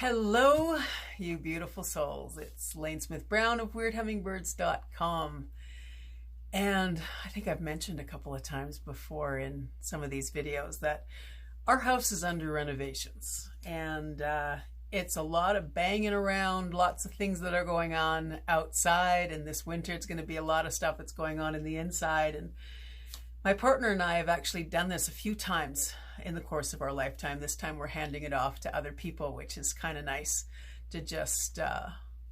Hello, you beautiful souls. It's Lane Smith Brown of WeirdHummingbirds.com. And I think I've mentioned a couple of times before in some of these videos that our house is under renovations. And it's a lot of banging around, lots of things that are going on outside. And this winter, it's going to be a lot of stuff that's going on in the inside. And my partner and I have actually done this a few times in the course of our lifetime. This time we're handing it off to other people, which is kind of nice to just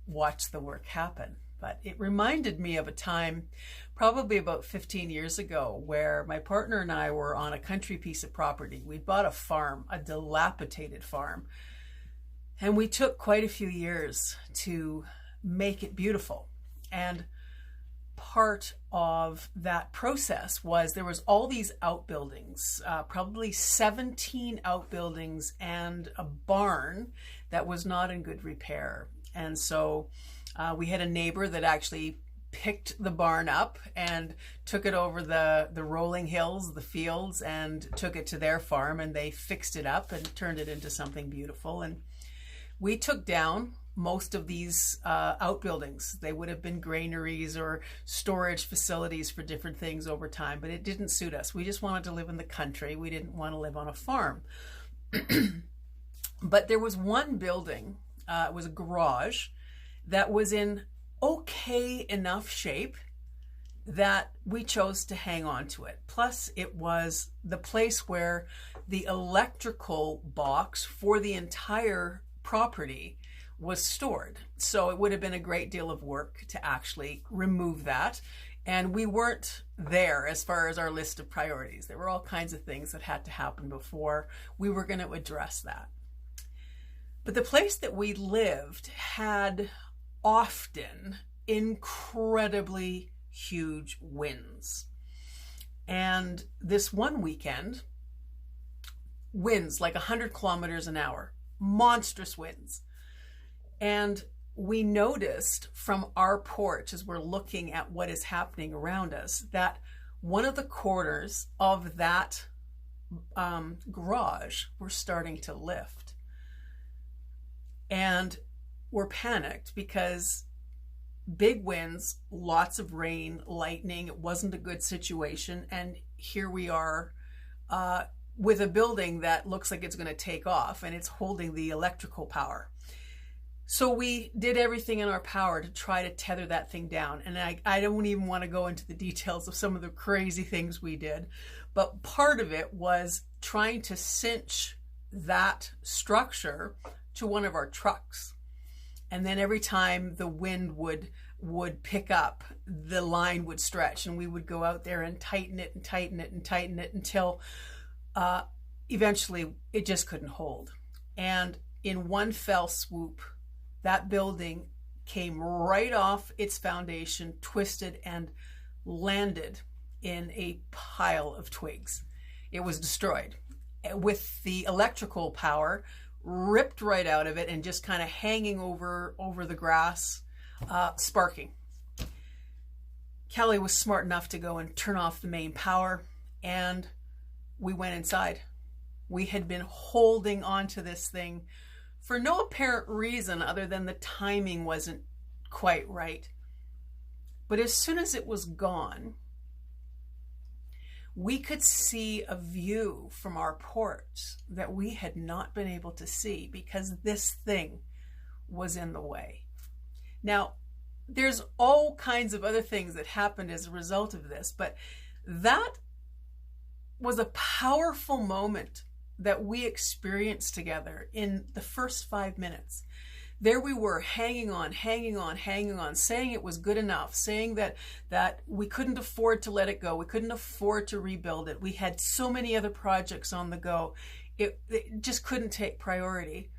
watch the work happen. But it reminded me of a time probably about 15 years ago where my partner and I were on a country piece of property. We'd bought a farm, a dilapidated farm, and we took quite a few years to make it beautiful. And part of that process was there was all these outbuildings, probably 17 outbuildings and a barn that was not in good repair. And so we had a neighbor that actually picked the barn up and took it over the rolling hills, the fields, and took it to their farm, and they fixed it up and turned it into something beautiful. And we took down most of these outbuildings. They would have been granaries or storage facilities for different things over time, but it didn't suit us. We just wanted to live in the country. We didn't want to live on a farm. But there was one building, it was a garage, that was in okay enough shape that we chose to hang on to it. Plus, it was the place where the electrical box for the entire property was stored. So it would have been a great deal of work to actually remove that. And we weren't there as far as our list of priorities. There were all kinds of things that had to happen before we were going to address that. But the place that we lived had often incredibly huge winds. And this one weekend, winds like 100 kilometers an hour, monstrous winds. And we noticed from our porch, as we're looking at what is happening around us, that one of the corners of that garage were starting to lift. And we're panicked because big winds, lots of rain, lightning, it wasn't a good situation. And here we are with a building that looks like it's going to take off, and it's holding the electrical power. So we did everything in our power to try to tether that thing down. And I don't even want to go into the details of some of the crazy things we did, but part of it was trying to cinch that structure to one of our trucks. And then every time the wind would pick up, the line would stretch, and we would go out there and tighten it and tighten it and tighten it until eventually it just couldn't hold. And in one fell swoop, that building came right off its foundation, twisted, and landed in a pile of twigs. It was destroyed with the electrical power ripped right out of it and just kind of hanging over the grass, sparking. Kelly was smart enough to go and turn off the main power, and we went inside. We had been holding on to this thing for no apparent reason other than the timing wasn't quite right. But as soon as it was gone, we could see a view from our porch that we had not been able to see because this thing was in the way. Now, there's all kinds of other things that happened as a result of this, but that was a powerful moment that we experienced together in the first 5 minutes. There we were, hanging on, saying it was good enough, saying that we couldn't afford to let it go. We couldn't afford to rebuild it. We had so many other projects on the go. It just couldn't take priority.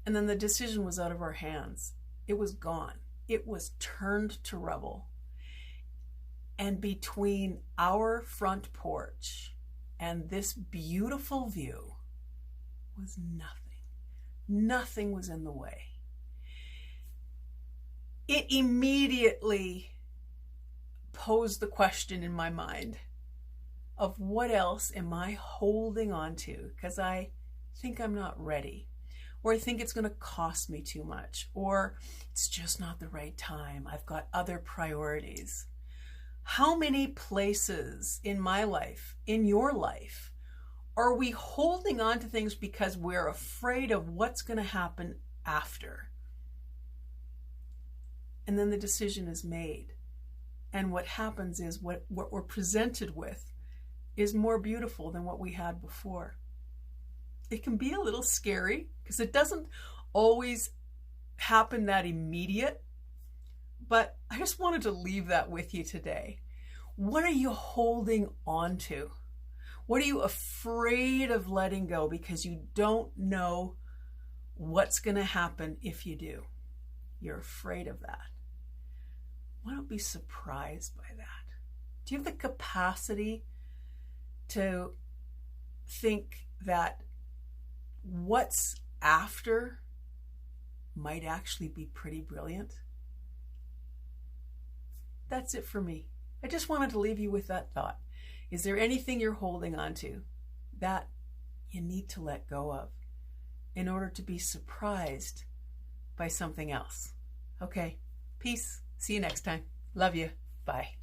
And then the decision was out of our hands. It was gone. It was turned to rubble. And between our front porch and this beautiful view was nothing. Nothing was in the way. It immediately posed the question in my mind of what else am I holding on to because I think I'm not ready. or I think it's going to cost me too much, or it's just not the right time. I've got other priorities. How many places in my life, in your life, are we holding on to things because we're afraid of what's going to happen after? And then the decision is made. And what happens is what we're presented with is more beautiful than what we had before. It can be a little scary because it doesn't always happen that immediate, but I just wanted to leave that with you today. What are you holding on to? What are you afraid of letting go because you don't know what's going to happen if you do? You're afraid of that. Why not be surprised by that? Do you have the capacity to think that what's after might actually be pretty brilliant? That's it for me. I just wanted to leave you with that thought. Is there anything you're holding on to that you need to let go of in order to be surprised by something else? Okay, peace. See you next time. Love you. Bye.